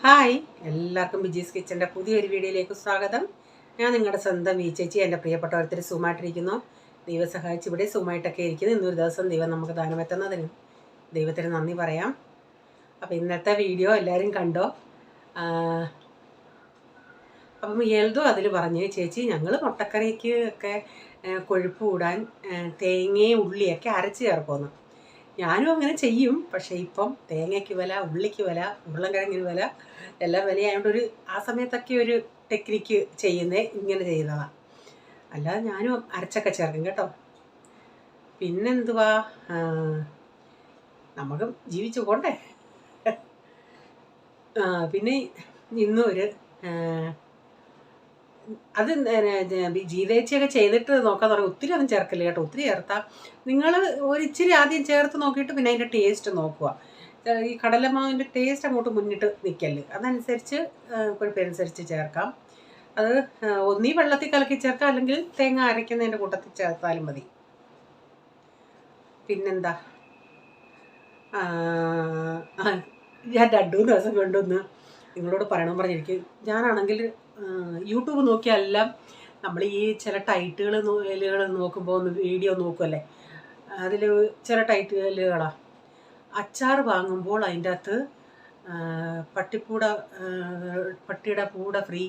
Hi, എല്ലാവർക്കും ബിജീസ് കിച്ചൻ്റെ പുതിയൊരു വീഡിയോയിലേക്ക് സ്വാഗതം. ഞാൻ നിങ്ങളുടെ സ്വന്തം ചേച്ചി. എൻ്റെ പ്രിയപ്പെട്ടവർ സുഖമായിട്ടിരിക്കുന്നു. ദൈവം സഹായിച്ച് ഇവിടെ സുഖമായിട്ടൊക്കെ ഇരിക്കുന്നു. ഇന്നൊരു ദിവസം ദൈവം നമുക്ക് ദാനമെത്തുന്നതിന് ദൈവത്തിന് നന്ദി പറയാം. അപ്പോൾ ഇന്നത്തെ വീഡിയോ എല്ലാവരും കണ്ടോ? അപ്പം എൽദോ അതിൽ പറഞ്ഞ്, ചേച്ചി ഞങ്ങൾ മുട്ടക്കറിക്ക് ഒക്കെ കൊഴുപ്പ് കൂടാൻ തേങ്ങയും ഉള്ളിയൊക്കെ അരച്ച് ചേർക്കുമെന്ന്. ഞാനും അങ്ങനെ ചെയ്യും. പക്ഷേ ഇപ്പം തേങ്ങയ്ക്ക് വില, ഉള്ളിക്ക് വില, ഉരുളൻകിഴങ്ങിന് വില, എല്ലാം വിലയായതുകൊണ്ട് ആ സമയത്തൊക്കെ ഒരു ടെക്നിക്ക് ചെയ്യുന്നേ ഇങ്ങനെ ചെയ്യുന്നതാണ്. അല്ലാതെ ഞാനും അരച്ചൊക്കെ ചേർക്കും കേട്ടോ. പിന്നെന്തുവാ, നമുക്ക് ജീവിച്ചു പോണ്ടേ. പിന്നെ ഇന്നും ഒരു അത് ജീതേച്ചിയൊക്കെ ചെയ്തിട്ട് നോക്കാൻ തുടങ്ങി. ഒത്തിരി ഒന്നും ചേർക്കില്ല കേട്ടോ. ഒത്തിരി ചേർത്താൽ നിങ്ങൾ ഒരിച്ചിരി ആദ്യം ചേർത്ത് നോക്കിയിട്ട് പിന്നെ അതിൻ്റെ ടേസ്റ്റ് നോക്കുക. ഈ കടലമാവിൻ്റെ ടേസ്റ്റ് അങ്ങോട്ട് മുന്നിട്ട് നിൽക്കല്. അതനുസരിച്ച് കൊഴുപ്പനുസരിച്ച് ചേർക്കാം. അത് ഒന്നീ വെള്ളത്തിൽ കലക്കി ചേർക്കാം, അല്ലെങ്കിൽ തേങ്ങ അരയ്ക്കുന്നതിൻ്റെ കൂട്ടത്തിൽ ചേർത്താലും മതി. പിന്നെന്താ, ഞാൻ 2-3 ദിവസം കൊണ്ടൊന്ന് നിങ്ങളോട് പറയണമെന്ന് പറഞ്ഞിരിക്കും. ഞാനാണെങ്കിൽ യൂട്യൂബ് നോക്കിയെല്ലാം നമ്മൾ ഈ ചില ടൈറ്റുകൾ നോക്കുമ്പോൾ ഒന്ന് വീഡിയോ നോക്കുമല്ലേ, അതിൽ ചില ടൈറ്റുകളാണ് അച്ചാർ വാങ്ങുമ്പോൾ അതിൻ്റെ അകത്ത് പട്ടിയുടെ പൂട ഫ്രീ,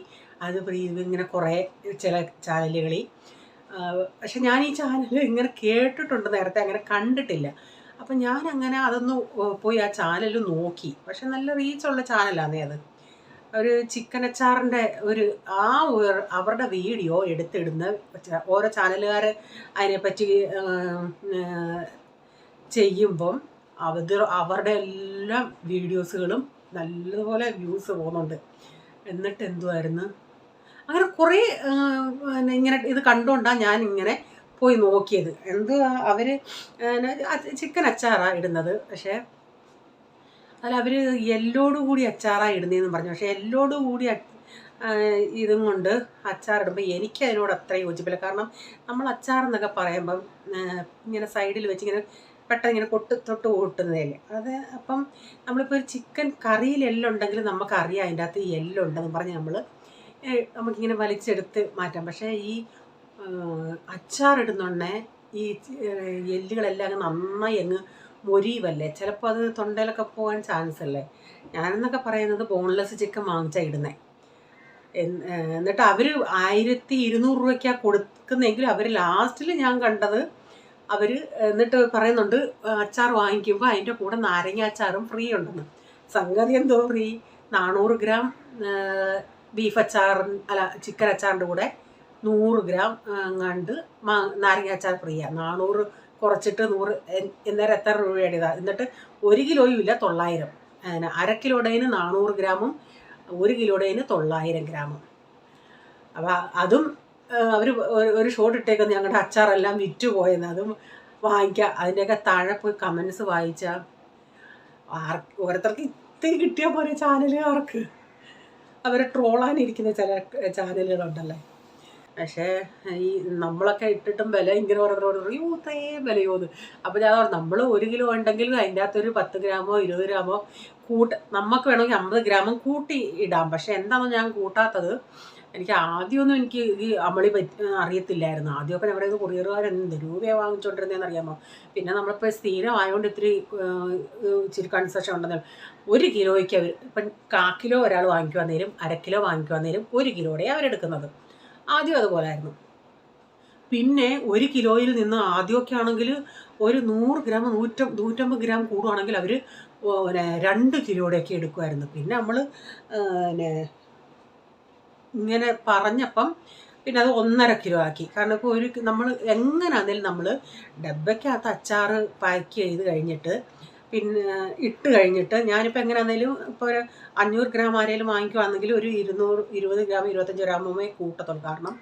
അത് ഫ്രീ, ഇങ്ങനെ കുറേ ചില ചാനലുകളിൽ. പക്ഷെ ഞാൻ ഈ ചാനൽ ഇങ്ങനെ കേട്ടിട്ടുണ്ട്, നേരത്തെ അങ്ങനെ കണ്ടിട്ടില്ല. അപ്പം ഞാനങ്ങനെ അതൊന്ന് പോയി ആ ചാനൽ നോക്കി. പക്ഷെ നല്ല റീച്ചുള്ള ചാനലാണേ അത്. ഒരു ചിക്കൻ അച്ചാറിൻ്റെ അവരുടെ വീഡിയോ എടുത്തിടുന്ന ഓരോ ചാനലുകാർ അതിനെപ്പറ്റി ചെയ്യുമ്പം അവരുടെ എല്ലാ വീഡിയോസുകളും നല്ലതുപോലെ വ്യൂസ് പോകുന്നുണ്ട്. എന്നിട്ട് എന്തുമായിരുന്നു, അങ്ങനെ കുറേ ഇങ്ങനെ ഇത് കണ്ടുകൊണ്ടാണ് ഞാൻ ഇങ്ങനെ പോയി നോക്കിയത്. അവർ ചിക്കൻ അച്ചാറാണ് ഇടുന്നത്. പക്ഷേ അല്ല, അവർ എല്ലോട് കൂടി അച്ചാറാണ് ഇടുന്നതെന്ന് പറഞ്ഞു. പക്ഷേ എല്ലോട് കൂടി ഇതും കൊണ്ട് അച്ചാറിടുമ്പോൾ എനിക്ക് അതിനോട് അത്ര യോജിപ്പില്ല. കാരണം നമ്മൾ അച്ചാർ എന്നൊക്കെ പറയുമ്പം ഇങ്ങനെ സൈഡിൽ വെച്ച് ഇങ്ങനെ പെട്ടെന്ന് ഇങ്ങനെ തൊട്ട് കൂട്ടുന്നതല്ലേ അത്. അപ്പം നമ്മളിപ്പോൾ ഒരു ചിക്കൻ കറിയിൽ എല്ലുണ്ടെങ്കിൽ നമുക്കറിയാം അതിൻ്റെ അകത്ത് എല്ലുണ്ടെന്ന് പറഞ്ഞ് നമുക്കിങ്ങനെ വലിച്ചെടുത്ത് മാറ്റാം. പക്ഷേ ഈ അച്ചാറിടുന്നുണ്ടേ ഈ എല്ലുകളെല്ലാം അങ്ങ് നന്നായി അങ്ങ് മൊരിയുമല്ലേ, ചിലപ്പോൾ അത് തൊണ്ടയിലൊക്കെ പോകാൻ ചാൻസ് അല്ലേ. ഞാനെന്നൊക്കെ പറയുന്നത് ബോൺലെസ് ചിക്കൻ വാങ്ങിച്ചാൽ ഇടുന്നത്. എന്നിട്ട് അവർ 1200 രൂപയ്ക്കാണ് കൊടുക്കുന്നതെങ്കിൽ അവർ ലാസ്റ്റിൽ ഞാൻ കണ്ടത് അവർ എന്നിട്ട് പറയുന്നുണ്ട് അച്ചാർ വാങ്ങിക്കുമ്പോൾ അതിൻ്റെ കൂടെ നാരങ്ങ അച്ചാറും ഫ്രീ ഉണ്ടെന്ന്. സംഗതി എന്തോ ഫ്രീ, 400 ഗ്രാം ബീഫ് അച്ചാറിന് ചിക്കൻ അച്ചാറിൻ്റെ കൂടെ 100 ഗ്രാം കണ്ട് നാരങ്ങ അച്ചാർ ഫ്രീയാണ്. 400 കുറച്ചിട്ട് 100, എന്നേരം എത്ര രൂപയുടെ ഇതാണ്. എന്നിട്ട് 1 കിലോയും ഇല്ല, 900. അര കിലോടേന് 400 ഗ്രാമും 1 കിലോടേന് 900 ഗ്രാമും. അപ്പം അതും അവർ ഒരു ഷോട്ട് ഇട്ടേക്കുന്നത് ഞങ്ങളുടെ അച്ചാറെല്ലാം വിറ്റ് പോയെന്ന്. അതും വാങ്ങിക്കുക. അതിൻ്റെയൊക്കെ താഴെ പോയി കമൻസ് വായിച്ചാൽ ഓരോരുത്തർക്ക് ഇത്തിരി കിട്ടിയാൽ പോലെ ചാനലുകാർക്ക് അവരെ ട്രോളാനിരിക്കുന്ന ചില ചാനലുകളുണ്ടല്ലേ. പക്ഷേ ഈ നമ്മളൊക്കെ ഇട്ടിട്ടും വില ഇങ്ങനെ ഓരോരുത്തരോട് വിലയോന്ന്. അപ്പോൾ ഞാൻ നമ്മൾ 1 കിലോ ഉണ്ടെങ്കിൽ അതിൻ്റെ അകത്തൊരു 10 ഗ്രാമോ 20 ഗ്രാമോ നമുക്ക് വേണമെങ്കിൽ 50 ഗ്രാമും കൂട്ടി ഇടാം. പക്ഷേ എന്താണെന്ന് ഞാൻ കൂട്ടാത്തത്, എനിക്ക് ആദ്യമൊന്നും എനിക്ക് ഈ അമളി അറിയത്തില്ലായിരുന്നു. ആദ്യമൊക്കെ നമ്മുടെ ഇത് കൊറിയറുകാരെന്ത് രൂപയാണ് വാങ്ങിച്ചുകൊണ്ടിരുന്നതെന്ന് അറിയാമോ. പിന്നെ നമ്മളിപ്പോൾ സ്ഥിരമായതുകൊണ്ട് ഇച്ചിരി കൺസെഷൻ ഉണ്ടെന്ന്. 1 കിലോയ്ക്ക് അവർ ഇപ്പം 1/4 കിലോ ഒരാൾ വാങ്ങിക്കുവാൻ നേരം, 1/2 കിലോ വാങ്ങിക്കുവാൻ നേരം 1 കിലോയുടെ അവരെടുക്കുന്നത്. ആദ്യം അതുപോലെ ആയിരുന്നു. പിന്നെ 1 കിലോയിൽ നിന്ന് ആദ്യമൊക്കെ ആണെങ്കിൽ ഒരു 100 ഗ്രാം 150 ഗ്രാം കൂടുവാണെങ്കിൽ അവർ 2 കിലോയുടെയൊക്കെ എടുക്കുമായിരുന്നു. പിന്നെ നമ്മൾ ഇങ്ങനെ പറഞ്ഞപ്പം പിന്നെ അത് 1.5 കിലോ ആക്കി. കാരണം ഇപ്പോൾ നമ്മൾ എങ്ങനെയാണെങ്കിലും നമ്മൾ ഡബ്ബയ്ക്കകത്ത് അച്ചാർ പാക്ക് ചെയ്ത് കഴിഞ്ഞിട്ട് പിന്നെ ഇട്ട് കഴിഞ്ഞിട്ട് ഞാനിപ്പോൾ എങ്ങനെയാണെങ്കിലും ഇപ്പോൾ ഒരു 500 ഗ്രാം ആരെങ്കിലും വാങ്ങിക്കുവാണെങ്കിൽ ഒരു 20 ഗ്രാം 25 ഗ്രാമേ കൂട്ടത്തുള്ളൂ. കാരണം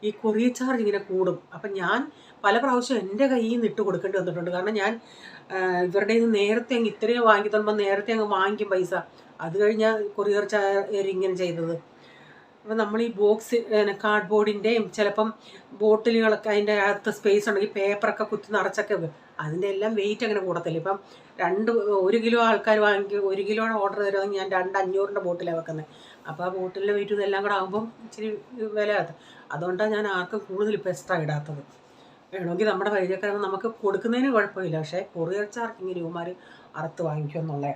ഈ കൊറിയർ ചാർജ് ഇങ്ങനെ കൂടും. അപ്പം ഞാൻ പല പ്രാവശ്യം എൻ്റെ കയ്യിൽ നിന്ന് ഇട്ട് കൊടുക്കേണ്ടി വന്നിട്ടുണ്ട്. കാരണം ഞാൻ ഇവരുടെ നിന്ന് നേരത്തെ അങ്ങ് ഇത്രയും വാങ്ങിത്തുമ്പോൾ നേരത്തെ അങ്ങ് വാങ്ങിക്കും പൈസ. അത് കഴിഞ്ഞാൽ കൊറിയർ ചാർജ് ഇങ്ങനെ ചെയ്തത്. അപ്പോൾ നമ്മൾ ഈ ബോക്സ് കാർഡ്ബോർഡിൻ്റെയും ചിലപ്പം ബോട്ടിലുകളൊക്കെ അതിൻ്റെ അകത്ത് സ്പേസ് ഉണ്ടെങ്കിൽ പേപ്പറൊക്കെ കുത്തി നിറച്ചൊക്കെ അതിൻ്റെ എല്ലാം വെയിറ്റ് അങ്ങനെ കൂടത്തില്ല. ഇപ്പം 1 കിലോ ആൾക്കാർ വാങ്ങി 1 കിലോയുടെ ഓർഡർ തരുമെങ്കിൽ ഞാൻ 2 500-ൻ്റെ ബോട്ടിലാണ് വെക്കുന്നത്. അപ്പോൾ ആ ബോട്ടിലിൻ്റെ വെയിറ്റ് ഇതെല്ലാം കൂടെ ആകുമ്പം ഇച്ചിരി വിലയാകത്ത്. അതുകൊണ്ടാണ് ഞാൻ ആർക്കും കൂടുതൽ ഇപ്പോൾ എക്സ്ട്രാ ഇടാത്തത്. വേണമെങ്കിൽ നമ്മുടെ പരിചയക്കാരങ്ങൾ നമുക്ക് കൊടുക്കുന്നതിന് കുഴപ്പമില്ല, പക്ഷേ കൊറിയർ ചാർജ് ഇങ്ങനെ ഇവന്മാർ അറുത്ത് വാങ്ങിക്കുമെന്നുള്ളത്.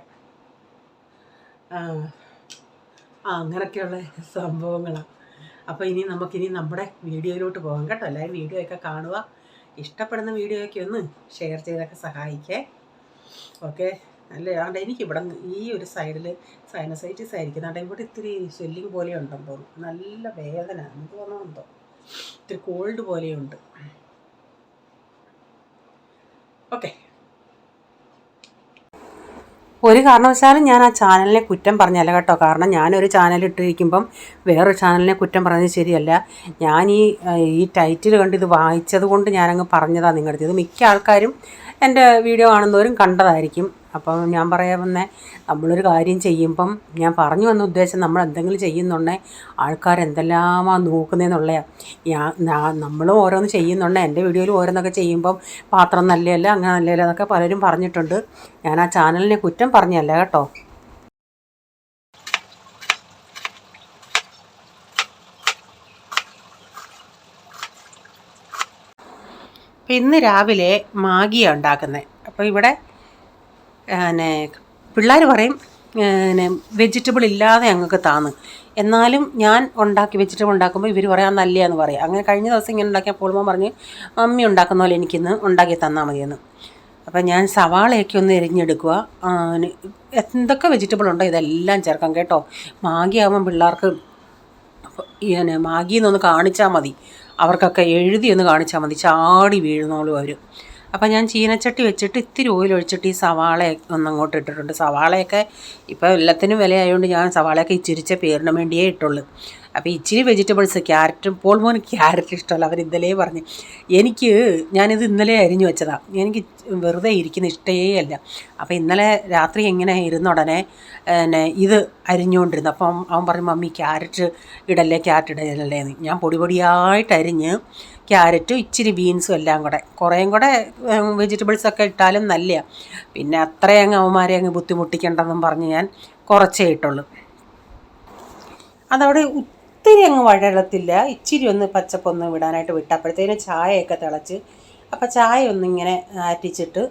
അങ്ങനെയൊക്കെയുള്ള സംഭവങ്ങളാണ്. അപ്പോൾ നമുക്കിനി നമ്മുടെ വീഡിയോയിലോട്ട് പോകാം കേട്ടോ. എല്ലാവരും വീഡിയോ ഒക്കെ കാണുക. ഇഷ്ടപ്പെടുന്ന വീഡിയോ ഒക്കെ ഒന്ന് ഷെയർ ചെയ്തൊക്കെ സഹായിക്കേ. ഓക്കെ. അല്ല അതുകൊണ്ട് എനിക്കിവിടെ ഈ ഒരു സൈഡിൽ സൈനസൈറ്റിസ് ആയിരിക്കും. അതുകൊണ്ട് ഇവിടെ ഇത്തിരി സ്വെല്ലിങ് പോലെ ഉണ്ടെന്ന് തോന്നുന്നു. നല്ല വേദന എനിക്ക് തോന്നുന്നുണ്ടോ, ഇത്തിരി കോൾഡ് പോലെയുണ്ട്. ഓക്കെ. ഒരു കാരണവശാലും ഞാൻ ആ ചാനലിനെ കുറ്റം പറഞ്ഞല്ല കേട്ടോ. കാരണം ഞാനൊരു ചാനൽ ഇട്ടിരിക്കുമ്പം വേറൊരു ചാനലിനെ കുറ്റം പറഞ്ഞത് ശരിയല്ല. ഞാൻ ഈ ടൈറ്റിൽ കണ്ട് ഇത് വായിച്ചത് കൊണ്ട് ഞാനങ്ങ് പറഞ്ഞതാണ് നിങ്ങളുടെ അടുത്ത്. ഇത് മിക്ക ആൾക്കാരും എൻ്റെ വീഡിയോ കാണുന്നവരും കണ്ടതായിരിക്കും. അപ്പം ഞാൻ പറയാൻ വന്നേ, നമ്മളൊരു കാര്യം ചെയ്യുമ്പം ഞാൻ പറഞ്ഞു വന്ന ഉദ്ദേശം, നമ്മൾ എന്തെങ്കിലും ചെയ്യുന്നുണ്ടെങ്കിൽ ആൾക്കാരെന്തെല്ലാമാണ് നോക്കുന്നതെന്നുള്ളതാണ്. നമ്മളും ഓരോന്ന് ചെയ്യുന്നുണ്ട്. എൻ്റെ വീഡിയോയിൽ ഓരോന്നൊക്കെ ചെയ്യുമ്പം പാത്രം നല്ലതല്ല, അങ്ങനെ നല്ലതല്ല എന്നൊക്കെ പലരും പറഞ്ഞിട്ടുണ്ട്. ഞാൻ ആ ചാനലിനെ കുറ്റം പറഞ്ഞല്ല കേട്ടോ. അപ്പം ഇന്ന് രാവിലെ മാഗിയാണ് ഉണ്ടാക്കുന്നത്. അപ്പോൾ ഇവിടെ പിന്നെ പിള്ളേർ പറയും വെജിറ്റബിൾ ഇല്ലാതെ ഞങ്ങൾക്ക് താന്ന്. എന്നാലും ഞാൻ വെജിറ്റബിൾ ഉണ്ടാക്കുമ്പോൾ ഇവർ പറയാൻ നല്ലതെന്ന് പറയും. അങ്ങനെ കഴിഞ്ഞ ദിവസം ഇങ്ങനെ ഉണ്ടാക്കിയപ്പോൾ മോൻ പറഞ്ഞ് മമ്മി ഉണ്ടാക്കുന്ന പോലെ എനിക്കിന്ന് ഉണ്ടാക്കി തന്നാൽ മതിയെന്ന്. അപ്പം ഞാൻ സവാളയൊക്കെ ഒന്ന് എരിഞ്ഞെടുക്കുക. എന്തൊക്കെ വെജിറ്റബിൾ ഉണ്ടോ ഇതെല്ലാം ചേർക്കാം കേട്ടോ. മാഗി ആകുമ്പം പിള്ളേർക്ക് മാഗി എന്നൊന്ന് കാണിച്ചാൽ മതി, അവർക്കൊക്കെ എഴുതി ഒന്ന് കാണിച്ചാൽ മതി, ചാടി വീഴുന്നോളും അവർ. അപ്പം ഞാൻ ചീനച്ചട്ടി വെച്ചിട്ട് ഇത്തിരി ഓയിൽ ഒഴിച്ചിട്ട് ഈ സവാള ഒന്നങ്ങോട്ട് ഇട്ടിട്ടുണ്ട്. സവാളയൊക്കെ ഇപ്പോൾ എല്ലാത്തിനും വിലയായതുകൊണ്ട് ഞാൻ സവാളയൊക്കെ ഇച്ചിരിച്ച പേരിന് വേണ്ടിയേ ഇട്ടുള്ളൂ. അപ്പോൾ ഇച്ചിരി വെജിറ്റബിൾസ്, ക്യാരറ്റും മോന് ക്യാരറ്റ് ഇഷ്ടമല്ല. അവർ ഇന്നലെ പറഞ്ഞ് ഞാനിത് ഇന്നലെ അരിഞ്ഞു വെച്ചതാണ്. എനിക്ക് വെറുതെ ഇരിക്കുന്ന ഇഷ്ടമേ അല്ല. അപ്പോൾ ഇന്നലെ രാത്രി ഇങ്ങനെ ഇരുന്ന ഉടനെ ഇത് അരിഞ്ഞുകൊണ്ടിരുന്നു. അപ്പം അവൻ പറഞ്ഞു മമ്മി ക്യാരറ്റ് ക്യാരറ്റ് ഇടല്ലേ എന്ന്. ഞാൻ പൊടിയായിട്ട് അരിഞ്ഞ് ക്യാരറ്റും ഇച്ചിരി ബീൻസും എല്ലാം കുറേയും കൂടെ വെജിറ്റബിൾസൊക്കെ ഇട്ടാലും നല്ലതാണ്. പിന്നെ അത്രയും അവന്മാരെ അങ്ങ് ബുദ്ധിമുട്ടിക്കേണ്ടെന്നും പറഞ്ഞ് ഞാൻ കുറച്ചേ ഇട്ടുള്ളൂ. അതവിടെ ഒത്തിരി അങ്ങ് വഴലത്തില്ല, ഇച്ചിരി ഒന്ന് പച്ചപ്പൊന്ന് വിടാനായിട്ട് വിട്ടപ്പോഴത്തേനും ചായയൊക്കെ തിളച്ച്. അപ്പോൾ ചായ ഒന്നിങ്ങനെ ആറ്റിച്ചിട്ട്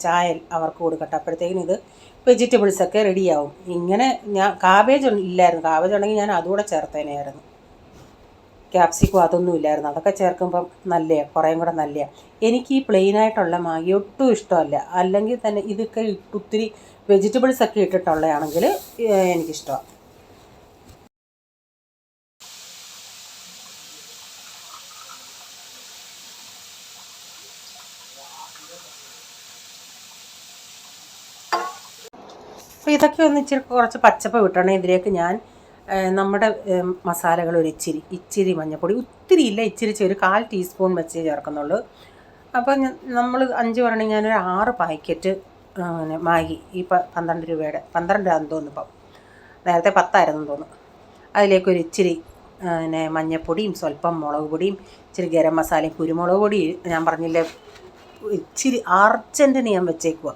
ചായ അവർക്ക് കൊടുക്കട്ടെ. അപ്പോഴത്തേക്കിനും ഇത് വെജിറ്റബിൾസൊക്കെ റെഡിയാവും. ഇങ്ങനെ ഞാൻ കാബേജ് ഇല്ലായിരുന്നു. കാബേജ് ഉണ്ടെങ്കിൽ ഞാൻ അതുകൂടെ ചേർത്തേനായിരുന്നു. ക്യാപ്സിക്കും അതൊന്നും ഇല്ലായിരുന്നു. അതൊക്കെ ചേർക്കുമ്പം നല്ലതാണ്, കുറേയും കൂടെ നല്ലതാണ്. എനിക്ക് ഈ പ്ലെയിനായിട്ടുള്ള മാഗി ഒട്ടും ഇഷ്ടമല്ല. അല്ലെങ്കിൽ തന്നെ ഇതൊക്കെ ഒത്തിരി വെജിറ്റബിൾസൊക്കെ ഇട്ടിട്ടുള്ളതാണെങ്കിൽ എനിക്കിഷ്ടമാണ്. അപ്പോൾ ഇതൊക്കെ ഒന്ന് കുറച്ച് പച്ചപ്പ് വിട്ടണേ. ഇതിലേക്ക് ഞാൻ നമ്മുടെ മസാലകൾ ഇച്ചിരി മഞ്ഞൾപ്പൊടി, ഒത്തിരി ഇല്ല, ഇച്ചിരി ഒരു 1/4 ടീസ്പൂൺ വെച്ച് ചേർക്കുന്നുള്ളൂ. അപ്പോൾ നമ്മൾ 5 പറഞ്ഞെങ്കിൽ ഞാനൊരു 6 പാക്കറ്റ് മാഗി, ഈ 12 രൂപയുടെ 12 ആണെന്ന് തോന്നുന്നു. ഇപ്പം നേരത്തെ 10 ആയിരുന്നു തോന്നുന്നു. അതിലേക്കൊരു ഇച്ചിരി മഞ്ഞൾപ്പൊടിയും സ്വല്പം മുളക് പൊടിയും ഇച്ചിരി ഗരം മസാലയും കുരുമുളക് പൊടി ഞാൻ പറഞ്ഞില്ലേ ഇച്ചിരി അർജൻറ്റിന് ഞാൻ വെച്ചേക്കുക.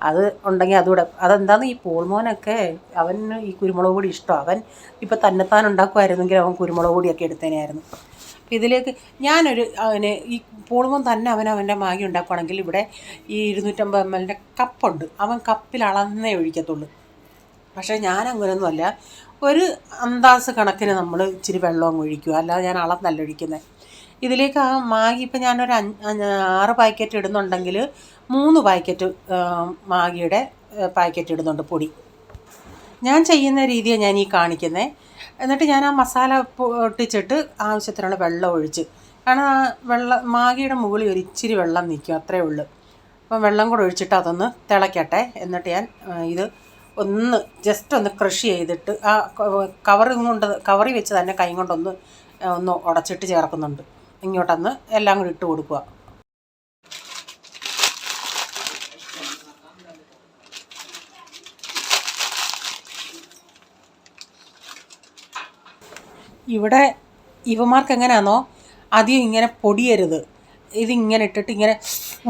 അത് ഉണ്ടെങ്കിൽ അതുകൂടെ. അതെന്താണെന്ന് ഈ പോൾമോനൊക്കെ അവന് ഈ കുരുമുളക് പൊടി ഇഷ്ടമാണ്. അവൻ ഇപ്പോൾ തന്നെത്താൻ ഉണ്ടാക്കുമായിരുന്നെങ്കിൽ അവൻ കുരുമുളക് പൊടിയൊക്കെ എടുത്തേനായിരുന്നു. അപ്പോൾ ഇതിലേക്ക് ഞാനൊരു ഈ പോൾമോൻ തന്നെ അവൻ്റെ മാഗി ഉണ്ടാക്കുകയാണെങ്കിൽ ഇവിടെ ഈ 250 ml കപ്പുണ്ട്. അവൻ കപ്പിൽ അളന്നേ ഒഴിക്കത്തുള്ളൂ. പക്ഷേ ഞാൻ അങ്ങനെയൊന്നുമല്ല, ഒരു അന്താസ് കണക്കിന് നമ്മൾ ഇച്ചിരി വെള്ളം ഒഴിക്കുക, അല്ലാതെ ഞാൻ അളന്നല്ല ഒഴിക്കുന്നത്. ഇതിലേക്ക് ആ മാഗി ഇപ്പം ഞാനൊരു 6 പാക്കറ്റ് ഇടുന്നുണ്ടെങ്കിൽ 3 പാക്കറ്റ് മാഗിയുടെ പാക്കറ്റ് ഇടുന്നുണ്ട് പൊടി. ഞാൻ ചെയ്യുന്ന രീതിയാണ് ഞാൻ ഈ കാണിക്കുന്നത്. എന്നിട്ട് ഞാൻ ആ മസാല പൊട്ടിച്ചിട്ട് ആവശ്യത്തിനുള്ള വെള്ളം ഒഴിച്ച്, കാരണം ആ മാഗിയുടെ മുകളിൽ ഒരു ഇച്ചിരി വെള്ളം നിൽക്കും, അത്രയേ ഉള്ളൂ. അപ്പം വെള്ളം കൂടെ ഒഴിച്ചിട്ട് അതൊന്ന് തിളയ്ക്കട്ടെ. എന്നിട്ട് ഞാൻ ഇത് ഒന്ന് ജസ്റ്റ് ഒന്ന് ക്രഷ് ചെയ്തിട്ട് ആ കവറിൽ വെച്ച് തന്നെ കൈ കൊണ്ടൊന്ന് ഉടച്ചിട്ട് ചേർക്കുന്നുണ്ട്. ഇങ്ങോട്ടൊന്ന് എല്ലാം കൂടി ഇട്ട് കൊടുക്കുക. ഇവിടെ ഇവന്മാർക്ക് എങ്ങനെയാണോ അധികം ഇങ്ങനെ പൊടിയരുത്, ഇതിങ്ങനെ ഇട്ടിട്ട് ഇങ്ങനെ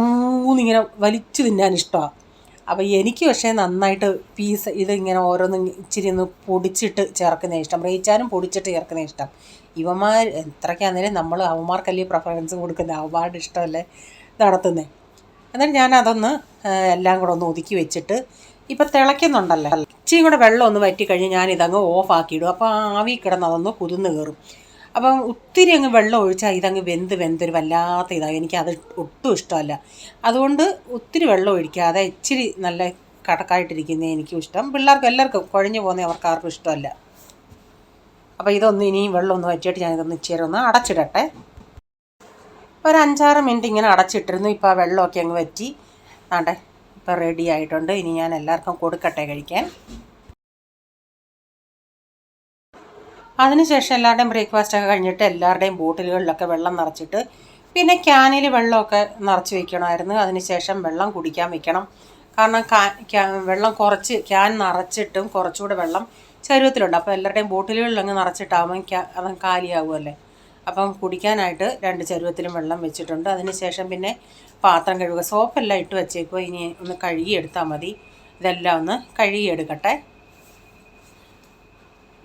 ഊന്നിങ്ങനെ വലിച്ചു തിന്നാൻ ഇഷ്ടമാണ്. അപ്പോൾ എനിക്ക് പക്ഷേ നന്നായിട്ട് ഇതിങ്ങനെ ഓരോന്നും ഇച്ചിരി ഒന്ന് പൊടിച്ചിട്ട് ചേർക്കുന്ന ഇഷ്ടം. റേച്ചാനും പൊടിച്ചിട്ട് ചേർക്കുന്ന ഇഷ്ടം. ഇവന്മാർ എത്രയ്ക്കാണെങ്കിലും നമ്മൾ അവന്മാർക്കല്ലേ പ്രിഫറൻസ് കൊടുക്കുന്നത്, അവന്മാരുടെ ഇഷ്ടമല്ലേ നടത്തുന്നത്. എന്നിട്ട് ഞാൻ അതൊന്ന് എല്ലാം കൂടെ ഒന്ന് ഒതുക്കി വെച്ചിട്ട് ഇപ്പം തിളയ്ക്കുന്നുണ്ടല്ലോ, ഇച്ചിയും കൂടെ വെള്ളം ഒന്ന് വറ്റിക്കഴിഞ്ഞ് ഞാനിതങ്ങ് ഓഫാക്കിയിടും. അപ്പോൾ ആവി കിടന്ന് അതൊന്ന് കുതിർന്ന് കയറും. അപ്പം ഒത്തിരി അങ്ങ് വെള്ളം ഒഴിച്ചാൽ ഇതങ്ങ് വെന്തൊരു വല്ലാത്ത ഇതാണ്, എനിക്കത് ഒട്ടും ഇഷ്ടമല്ല. അതുകൊണ്ട് ഒത്തിരി വെള്ളം ഒഴിക്കാതെ ഇച്ചിരി നല്ല കടക്കായിട്ടിരിക്കുന്നേ എനിക്കും ഇഷ്ടം. പിള്ളേർക്ക് എല്ലാവർക്കും കുഴഞ്ഞു പോകുന്ന അവർക്ക് ആർക്കും ഇഷ്ടമല്ല. അപ്പോൾ ഇതൊന്ന് ഇനിയും വെള്ളം ഒന്ന് വറ്റിയിട്ട് ഞാനിതൊന്ന് ഇച്ചിരി ഒന്ന് അടച്ചിടട്ടെ. ഒരു 5-6 മിനിറ്റ് ഇങ്ങനെ അടച്ചിട്ടിരുന്നു. ഇപ്പോൾ ആ വെള്ളമൊക്കെ അങ്ങ് വറ്റി ആണ്ടെ ഇപ്പോൾ റെഡി ആയിട്ടുണ്ട്. ഇനി ഞാൻ എല്ലാവർക്കും കൊടുക്കട്ടെ കഴിക്കാൻ. അതിനുശേഷം എല്ലാവരുടെയും ബ്രേക്ക്ഫാസ്റ്റൊക്കെ കഴിഞ്ഞിട്ട് എല്ലാവരുടെയും ബോട്ടിലുകളിലൊക്കെ വെള്ളം നിറച്ചിട്ട് പിന്നെ ക്യാനിൽ വെള്ളമൊക്കെ നിറച്ച് വയ്ക്കണമായിരുന്നു. അതിനുശേഷം വെള്ളം കുടിക്കാൻ വെക്കണം. കാരണം വെള്ളം കുറച്ച് ക്യാൻ നിറച്ചിട്ടും കുറച്ചുകൂടെ വെള്ളം ചരുവത്തിലുണ്ട്. അപ്പോൾ എല്ലാവരുടെയും ബോട്ടിലുകളിലങ്ങ് നിറച്ചിട്ടാകുമ്പോൾ അത് കാലിയാകുമല്ലേ. അപ്പം കുടിക്കാനായിട്ട് 2 ചരുവത്തിലും വെള്ളം വെച്ചിട്ടുണ്ട്. അതിനുശേഷം പിന്നെ പാത്രം കഴുകുക. സോപ്പെല്ലാം ഇട്ട് വെച്ചേക്കുക. ഇനി ഒന്ന് കഴുകിയെടുത്താൽ മതി. ഇതെല്ലാം ഒന്ന് കഴുകിയെടുക്കട്ടെ.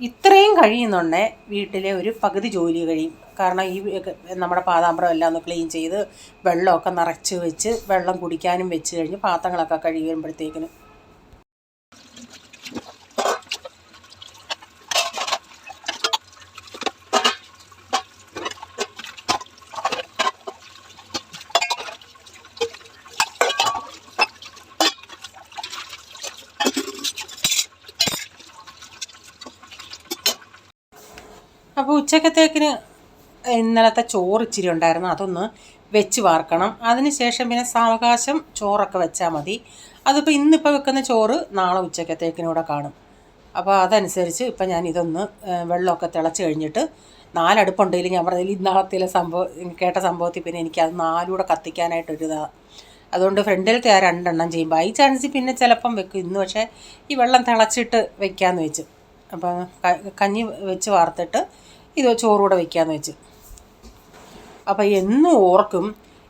ഇത്രയും കഴിയുന്നുണ്ടേ വീട്ടിലെ ഒരു പകുതി ജോലി കഴിയും. കാരണം ഈ നമ്മുടെ പാതാമ്പരം എല്ലാം ഒന്ന് ക്ലീൻ ചെയ്ത് വെള്ളമൊക്കെ നിറച്ച് വെച്ച് വെള്ളം കുടിക്കാനും വെച്ച് കഴിഞ്ഞ് പാത്രങ്ങളൊക്കെ കഴുകി വരുമ്പോഴത്തേക്കിന് അപ്പോൾ ഉച്ചക്കത്തേക്കിന് ഇന്നലത്തെ ചോറ് ഇച്ചിരി ഉണ്ടായിരുന്നു, അതൊന്ന് വെച്ച് വാർക്കണം. അതിനുശേഷം പിന്നെ സാവകാശം ചോറൊക്കെ വെച്ചാൽ മതി. അതിപ്പോൾ ഇന്നിപ്പോൾ വെക്കുന്ന ചോറ് നാളെ ഉച്ചക്കത്തേക്കിനൂടെ കാണും. അപ്പോൾ അതനുസരിച്ച് ഇപ്പം ഞാൻ ഇതൊന്ന് വെള്ളമൊക്കെ തിളച്ച് കഴിഞ്ഞിട്ട് 4 അടുപ്പുണ്ടെങ്കിൽ ഞാൻ പറഞ്ഞതിൽ ഇന്നാളത്തെ കേട്ട സംഭവത്തിൽ പിന്നെ എനിക്കത് 4 കൂടെ കത്തിക്കാനായിട്ടൊരിതാണ്. അതുകൊണ്ട് ഫ്രണ്ടിലത്തെ ആ 2 എണ്ണം ചെയ്യും. ബൈ ചാൻസ് പിന്നെ ചിലപ്പം വെക്കും. ഇന്ന് പക്ഷേ ഈ വെള്ളം തിളച്ചിട്ട് വെക്കാമെന്ന് വെച്ച്. അപ്പം കഞ്ഞി വെച്ച് വാർത്തിട്ട് ഇത് ചോറുകൂടെ വയ്ക്കാമെന്ന് വെച്ച്. അപ്പോൾ എന്നും ഓർക്കും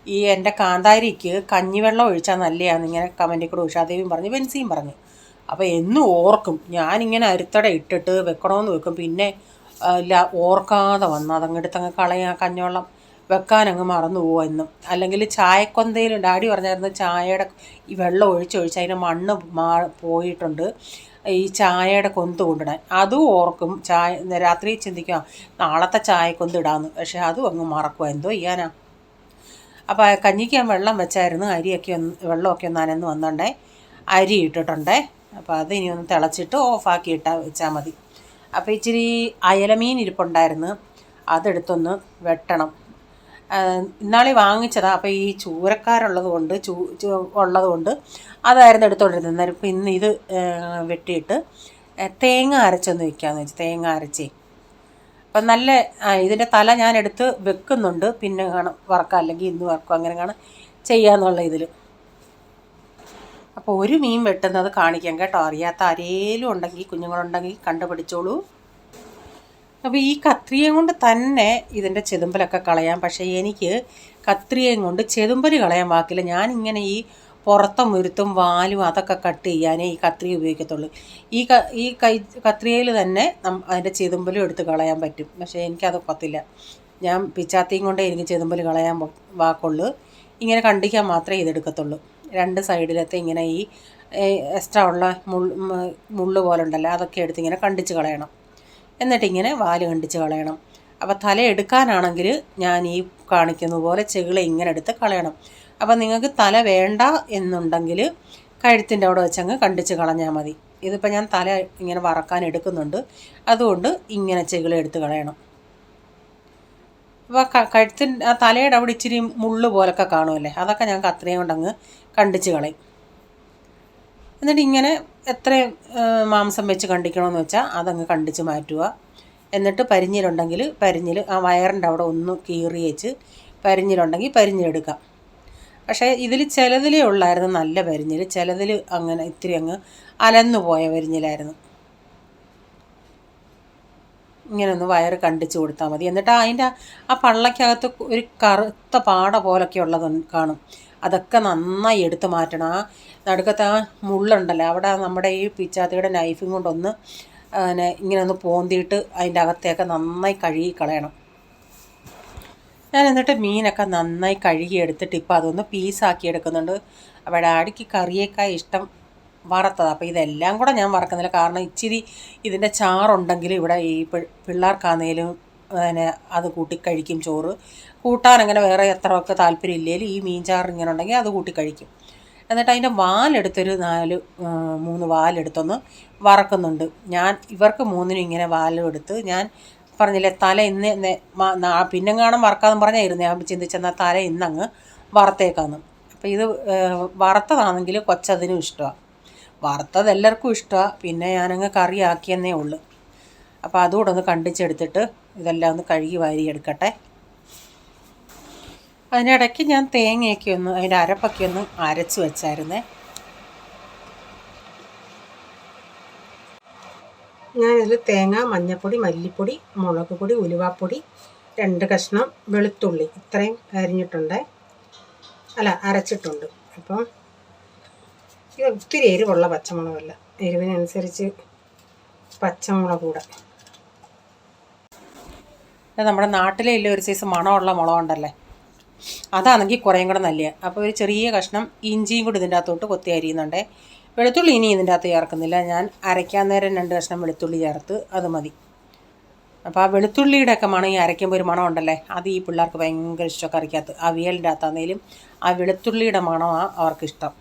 ഈ എൻ്റെ കാന്താരിക്ക് കഞ്ഞിവെള്ളം ഒഴിച്ചാൽ നല്ലതാണെന്ന് ഇങ്ങനെ കമൻറ്റിൽ കൂടെ ഉഷാദേവിയും പറഞ്ഞു, ബെൻസിയും പറഞ്ഞു. അപ്പോൾ എന്നും ഓർക്കും ഞാനിങ്ങനെ അരുത്തട ഇട്ടിട്ട് വെക്കണമെന്ന് വെക്കും. പിന്നെ ഇല്ല ഓർക്കാതെ വന്ന് അതങ്ങെടുത്തങ്ങ് കളയാൻ കഞ്ഞിവെള്ളം വെക്കാനങ്ങ് മറന്നു പോകും എന്നും. അല്ലെങ്കിൽ ചായക്കൊന്തയിൽ ഡാഡി പറഞ്ഞായിരുന്നു ചായയുടെ ഈ വെള്ളം ഒഴിച്ചൊഴിച്ച് അതിന് മണ്ണ് പോയിട്ടുണ്ട്, ഈ ചായയുടെ കൊന്ത് കൊണ്ടിടാൻ. അതും ഓർക്കും. രാത്രി ചിന്തിക്കുക നാളത്തെ ചായക്കൊന്ത് ഇടാമെന്ന്. പക്ഷേ അതും അങ്ങ് മറക്കുക, എന്തോ ചെയ്യാനാ. അപ്പോൾ കഞ്ഞിക്ക് ഞാൻ വെള്ളം വെച്ചായിരുന്നു. വെള്ളമൊക്കെ ഒന്ന് നനന്ന് വന്നുണ്ടേ അരി ഇട്ടിട്ടുണ്ടേ. അപ്പോൾ അത് ഇനി ഒന്ന് തിളച്ചിട്ട് ഓഫാക്കി വെച്ചാൽ മതി. അപ്പോൾ ഇച്ചിരി അയലമീൻ ഇരിപ്പുണ്ടായിരുന്നു, അതെടുത്തൊന്ന് വെട്ടണം. ഇന്നാളി വാങ്ങിച്ചതാണ്. അപ്പോൾ ഈ ചൂരക്കാരുള്ളത് കൊണ്ട് അതായിരുന്നു എടുത്തുകൊണ്ടിരുന്നത്. അന്നേരം ഇപ്പോൾ ഇന്ന് ഇത് വെട്ടിയിട്ട് തേങ്ങ അരച്ചൊന്ന് വയ്ക്കാമെന്ന് വെച്ച്. തേങ്ങ അരച്ചേ അപ്പം നല്ല ഇതിൻ്റെ തല ഞാൻ എടുത്ത് വെക്കുന്നുണ്ട്. പിന്നെ വറക്കാം, അല്ലെങ്കിൽ ഇന്ന് വറക്കും, അങ്ങനെ ചെയ്യാമെന്നുള്ള ഇതിൽ. അപ്പോൾ ഒരു മീൻ വെട്ടുന്നത് കാണിക്കാം കേട്ടോ. അറിയാത്ത ആരേലും ഉണ്ടെങ്കിൽ കുഞ്ഞുങ്ങളുണ്ടെങ്കിൽ കണ്ടുപിടിച്ചോളൂ. അപ്പോൾ ഈ കത്രികയും കൊണ്ട് തന്നെ ഇതിൻ്റെ ചെതുമ്പലൊക്കെ കളയാം. പക്ഷേ എനിക്ക് കത്രികയും കൊണ്ട് ചെതുമ്പൽ കളയാൻ വാക്കില്ല. ഞാനിങ്ങനെ ഈ പുറത്തും മുരുത്തും വാലും അതൊക്കെ കട്ട് ചെയ്യാനേ ഈ കത്രിക ഉപയോഗിക്കത്തുള്ളൂ. ഈ കത്രികയിൽ തന്നെ അതിൻ്റെ ചെതുമ്പലും എടുത്ത് കളയാൻ പറ്റും. പക്ഷേ എനിക്കത് പറ്റില്ല. ഞാൻ പിച്ചാത്തിയും കൊണ്ടേ എനിക്ക് ചെതുമ്പൽ കളയാൻ വാക്കുള്ളൂ. ഇങ്ങനെ കണ്ടിക്കാൻ മാത്രമേ ഇതെടുക്കത്തുള്ളൂ. 2 സൈഡിലത്തെ ഇങ്ങനെ ഈ എക്സ്ട്രാ ഉള്ള മുള്ള് പോലെ ഉണ്ടല്ലോ, അതൊക്കെ എടുത്ത് ഇങ്ങനെ കണ്ടിച്ച് കളയണം. എന്നിട്ടിങ്ങനെ വാല് കണ്ടിച്ച് കളയണം. അപ്പോൾ തല എടുക്കാനാണെങ്കിൽ ഞാൻ ഈ കാണിക്കുന്ന പോലെ ചെകിള ഇങ്ങനെ എടുത്ത് കളയണം. അപ്പോൾ നിങ്ങൾക്ക് തല വേണ്ട എന്നുണ്ടെങ്കിൽ കഴുത്തിൻ്റെ അവിടെ വെച്ചങ്ങ് കണ്ടിച്ച് കളഞ്ഞാൽ മതി. ഇതിപ്പോൾ ഞാൻ തല ഇങ്ങനെ വറക്കാൻ എടുക്കുന്നുണ്ട്, അതുകൊണ്ട് ഇങ്ങനെ ചെകിള എടുത്ത് കളയണം. അപ്പോൾ ആ തലയുടെ അവിടെ ഇച്ചിരി മുള്ളു പോലൊക്കെ കാണുമല്ലേ, അതൊക്കെ ഞാൻ കത്രിക കൊണ്ടങ്ങ് കണ്ടിച്ച് കളയും. എന്നിട്ട് ഇങ്ങനെ എത്ര മാംസം വെച്ച് കണ്ടിക്കണമെന്ന് വെച്ചാൽ അതങ്ങ് കണ്ടിച്ച് മാറ്റുക. എന്നിട്ട് പരിഞ്ഞിലുണ്ടെങ്കിൽ പരിഞ്ഞിൽ ആ വയറിൻ്റെ അവിടെ ഒന്ന് കീറി വെച്ച് പരിഞ്ഞിലുണ്ടെങ്കിൽ പരിഞ്ഞിലെടുക്കാം. പക്ഷേ ഇതിൽ ചിലതിലേ ഉള്ളായിരുന്നു നല്ല പരിഞ്ഞിൽ, ചിലതിൽ അങ്ങനെ ഇത്തിരി അങ്ങ് അലന്നു പോയ പരിഞ്ഞിലായിരുന്നു. ഇങ്ങനെ ഒന്ന് വയറ് കണ്ടിച്ച് കൊടുത്താൽ മതി. എന്നിട്ട് അതിൻ്റെ ആ പള്ളക്കകത്ത് ഒരു കറുത്ത പാട പോലൊക്കെ ഉള്ളത് കാണും. അതൊക്കെ നന്നായി എടുത്ത് മാറ്റണം. ആ നടുക്കത്തെ ആ മുള്ളുണ്ടല്ലോ, അവിടെ നമ്മുടെ ഈ പിച്ചാത്തിയുടെ നൈഫും കൊണ്ടൊന്ന് ഇങ്ങനെ ഒന്ന് പോന്തിയിട്ട് അതിൻ്റെ അകത്തേക്ക് നന്നായി കഴുകി കളയണം. ഞാൻ എന്നിട്ട് മീനൊക്കെ നന്നായി കഴുകി എടുത്തിട്ട് ഇപ്പോൾ അതൊന്ന് പീസാക്കി എടുക്കുന്നുണ്ട്. അപ്പോൾ ഡാഡിക്ക് കറിയേക്കാൾ ഇഷ്ടം വറുത്തത്. അപ്പോൾ ഇതെല്ലാം കൂടെ ഞാൻ വറക്കുന്നില്ല, കാരണം ഇച്ചിരി ഇതിൻ്റെ ചാറുണ്ടെങ്കിൽ ഇവിടെ ഈ പിള്ളേർക്കാന്നേലും അത് കൂട്ടിക്കഴിക്കും. ചോറ് കൂട്ടാൻ അങ്ങനെ വേറെ എത്രയൊക്കെ താല്പര്യം ഇല്ലെങ്കിലും ഈ മീൻ ചാറ് ഇങ്ങനെ ഉണ്ടെങ്കിൽ അത് കൂട്ടിക്കഴിക്കും. എന്നിട്ട് അതിൻ്റെ വാലെടുത്തൊരു 3 വാലെടുത്തൊന്ന് വറക്കുന്നുണ്ട്. ഞാൻ ഇവർക്ക് 3നും ഇങ്ങനെ വാലും എടുത്ത്, ഞാൻ പറഞ്ഞില്ലേ തല ഇന്ന് പിന്നെങ്ങാനും വറക്കാമെന്ന് പറഞ്ഞായിരുന്നു ഞാൻ ചിന്തിച്ചെന്നാൽ തല ഇന്നങ്ങ് വറുത്തേക്കാന്ന്. അപ്പോൾ ഇത് വറുത്തതാണെങ്കിൽ കൊച്ചതിനും ഇഷ്ടമാണ്. വറുത്തത് എല്ലാവർക്കും ഇഷ്ടമാണ്, പിന്നെ ഞാനങ്ങ് കറിയാക്കിയെന്നേ ഉള്ളൂ. അപ്പോൾ അതുകൂടെ ഒന്ന് കണ്ടിച്ചെടുത്തിട്ട് ഇതെല്ലാം ഒന്ന് കഴുകി വാരിയെടുക്കട്ടെ. അതിനിടയ്ക്ക് ഞാൻ തേങ്ങയൊക്കെ ഒന്ന് അതിൻ്റെ അരപ്പൊക്കെ ഒന്ന് അരച്ച് വെച്ചായിരുന്നേ. ഞാനിതിൽ തേങ്ങ, മഞ്ഞൾപ്പൊടി, മല്ലിപ്പൊടി, മുളക് പൊടി, ഉലുവാപ്പൊടി, 2 കഷ്ണം വെളുത്തുള്ളി ഇത്രയും അരച്ചിട്ടുണ്ട്. അപ്പം ഇത് ഒത്തിരി എരിവുള്ള പച്ചമുളകല്ല, എരിവിനനുസരിച്ച് പച്ചമുളക് കൂടെ. നമ്മുടെ നാട്ടിലെ ഇല്ല ഒരു സൈസ് മണമുള്ള മുളകുണ്ടല്ലേ, അതാണെങ്കിൽ കുറേയും കൂടെ നല്ല. അപ്പോൾ ഒരു ചെറിയ കഷ്ണം ഇഞ്ചിയും കൂടി ഇതിൻ്റെ അകത്തോട്ട് കൊത്തി അരിയുന്നുണ്ട്. വെളുത്തുള്ളി ഇനി ഇതിൻ്റെ അകത്ത് ചേർക്കുന്നില്ല, ഞാൻ അരയ്ക്കാൻ നേരം 2 കഷ്ണം വെളുത്തുള്ളി ചേർത്ത് അത് മതി. അപ്പോൾ ആ വെളുത്തുള്ളിയുടെ ഒക്കെ മണം ഈ അരയ്ക്കുമ്പോൾ ഒരു മണം ഉണ്ടല്ലേ, അത് ഈ പിള്ളേർക്ക് ഭയങ്കര ഇഷ്ടം. കറിക്കകത്ത് അവിയലിൻ്റെ അകത്താണെങ്കിലും ആ വെളുത്തുള്ളിയുടെ മണമാണ് അവർക്കിഷ്ടം.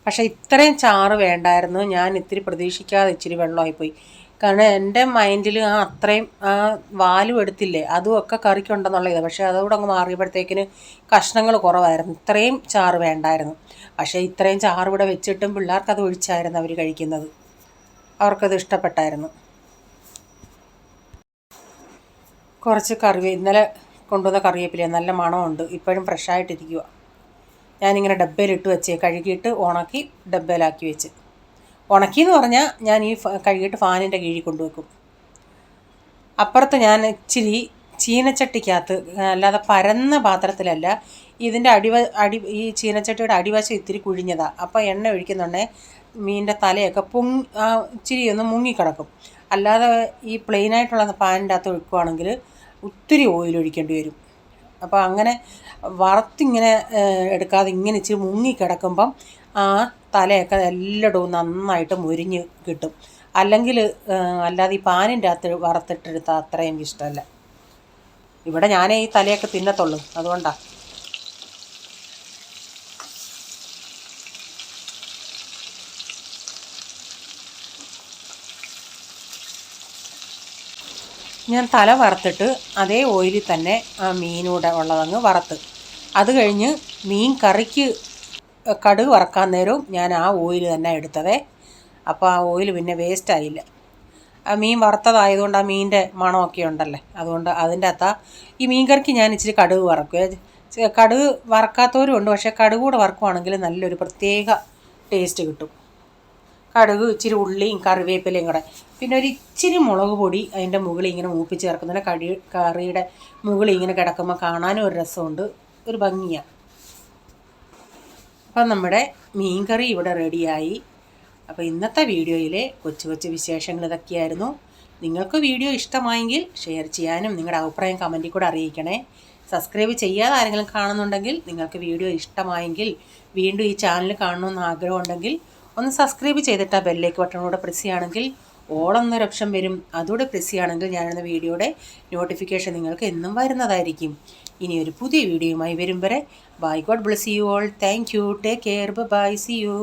പക്ഷേ ഇത്രയും ചാറ് വേണ്ടായിരുന്നു, ഞാൻ ഇത്തിരി പ്രതീക്ഷിക്കാതെ ഇച്ചിരി വെള്ളമായിപ്പോയി. കാരണം എൻ്റെ മൈൻഡിൽ അത്രയും വാലും എടുത്തില്ലേ അതും ഒക്കെ കറിക്കുണ്ടെന്നുള്ള ഇത്. പക്ഷേ അതുകൂടെ അങ്ങ് മാറിയപ്പോഴത്തേക്കിന് കഷ്ണങ്ങൾ കുറവായിരുന്നു, ഇത്രയും ചാറ് വേണ്ടായിരുന്നു. പക്ഷേ ഇത്രയും ചാറ് ഇവിടെ വെച്ചിട്ടും പിള്ളേർക്കത് ഒഴിച്ചായിരുന്നു അവർ കഴിക്കുന്നത്, അവർക്കത് ഇഷ്ടപ്പെട്ടായിരുന്നു. കുറച്ച് ഇന്നലെ കൊണ്ടുവന്ന കറിവേപ്പില നല്ല മണമുണ്ട്, ഇപ്പോഴും ഫ്രഷായിട്ടിരിക്കുക. ഞാനിങ്ങനെ ഡബ്ബയിലിട്ട് വെച്ചേ, കഴുകിയിട്ട് ഉണക്കി ഡബ്ബയിലാക്കി വെച്ച്. ഉണക്കിയെന്ന് പറഞ്ഞാൽ ഞാൻ ഈ കഴുകിയിട്ട് ഫാനിൻ്റെ കീഴിൽ കൊണ്ടുവെക്കും. അപ്പുറത്ത് ഞാൻ ഇച്ചിരി ചീനച്ചട്ടിക്കകത്ത്, അല്ലാതെ പരന്ന പാത്രത്തിലല്ല, ഇതിൻ്റെ ഈ ചീനച്ചട്ടിയുടെ അടിവശം ഇത്തിരി കുഴിഞ്ഞതാണ്. അപ്പോൾ എണ്ണ ഒഴിക്കുന്നുണ്ടേ മീനിൻ്റെ തലയൊക്കെ ഇച്ചിരി ഒന്ന് മുങ്ങിക്കിടക്കും. അല്ലാതെ ഈ പ്ലെയിനായിട്ടുള്ള പാനിൻ്റെ അകത്ത് ഒഴിക്കുകയാണെങ്കിൽ ഒത്തിരി ഓയിൽ ഒഴിക്കേണ്ടി വരും. അപ്പോൾ അങ്ങനെ വറുത്തിങ്ങനെ എടുക്കാതെ ഇങ്ങനെ ഇച്ചിരി മുങ്ങിക്കിടക്കുമ്പം ആ തലയൊക്കെ എല്ലായിടവും നന്നായിട്ട് മുരിഞ്ഞ് കിട്ടും. അല്ലാതെ ഈ പാനിൻ്റെ അകത്ത് വറുത്തിട്ടെടുത്താൽ അത്ര എനിക്കിഷ്ടമല്ല. ഇവിടെ ഞാനേ ഈ തലയൊക്കെ തിന്നത്തുള്ളൂ, അതുകൊണ്ടാണ്. ഞാൻ തല വറുത്തിട്ട് അതേ ഓയിലിൽ തന്നെ ആ മീനൂടെ ഉള്ളതങ്ങ് വറുത്ത്, അത് കഴിഞ്ഞ് മീൻ കറിക്ക് കടുക് വറക്കാൻ നേരവും ഞാൻ ആ ഓയിൽ തന്നെ എടുത്തതേ. അപ്പോൾ ആ ഓയിൽ പിന്നെ വേസ്റ്റായില്ല. ആ മീൻ വറുത്തതായതുകൊണ്ട് ആ മീനിൻ്റെ മണമൊക്കെ ഉണ്ടല്ലേ, അതുകൊണ്ട് അതിൻ്റെ അകത്താ ഈ മീൻ കറിക്ക് ഞാൻ ഇച്ചിരി കടുക് വറക്കും. കടുക് വറക്കാത്തവരും ഉണ്ട്, പക്ഷേ കടുക് കൂടെ വറക്കുവാണെങ്കിൽ നല്ലൊരു പ്രത്യേക ടേസ്റ്റ് കിട്ടും. കടുക്, ഇച്ചിരി ഉള്ളിയും കറിവേപ്പിലയും കൂടെ, പിന്നെ ഒരു ഇച്ചിരി മുളക് പൊടി അതിൻ്റെ മുകളിൽ ഇങ്ങനെ മൂപ്പിച്ച് ചേർക്കുന്നില്ല. കറിയുടെ മുകളിൽ ഇങ്ങനെ കിടക്കുമ്പോൾ കാണാനും ഒരു രസമുണ്ട്, ഒരു ഭംഗിയാണ്. അപ്പം നമ്മുടെ മീൻ കറി ഇവിടെ റെഡിയായി. അപ്പോൾ ഇന്നത്തെ വീഡിയോയിലെ കൊച്ചു കൊച്ചു വിശേഷങ്ങൾ ഇതൊക്കെയായിരുന്നു. നിങ്ങൾക്ക് വീഡിയോ ഇഷ്ടമായെങ്കിൽ ഷെയർ ചെയ്യാനും നിങ്ങളുടെ അഭിപ്രായം കമൻറ്റിൽ കൂടെ അറിയിക്കണേ. സബ്സ്ക്രൈബ് ചെയ്യാതെ ആരെങ്കിലും കാണുന്നുണ്ടെങ്കിൽ, നിങ്ങൾക്ക് വീഡിയോ ഇഷ്ടമായെങ്കിൽ വീണ്ടും ഈ ചാനൽ കാണണമെന്ന് ആഗ്രഹമുണ്ടെങ്കിൽ ഒന്ന് സബ്സ്ക്രൈബ് ചെയ്തിട്ട് ആ ബെല്ലേക്ക് ബട്ടണോടെ പ്രസ് ചെയ്യുകയാണെങ്കിൽ ഓൾ എന്നൊരു ഓപ്ഷൻ വരും. അതുകൂടെ പ്രസ് ചെയ്യുകയാണെങ്കിൽ ഞാനെന്ന വീഡിയോയുടെ നോട്ടിഫിക്കേഷൻ നിങ്ങൾക്ക് എന്നും വരുന്നതായിരിക്കും. ഇനി ഒരു പുതിയ വീഡിയോയുമായി വരും വരെ bye, god bless you all. Thank you, take care, bye, see U.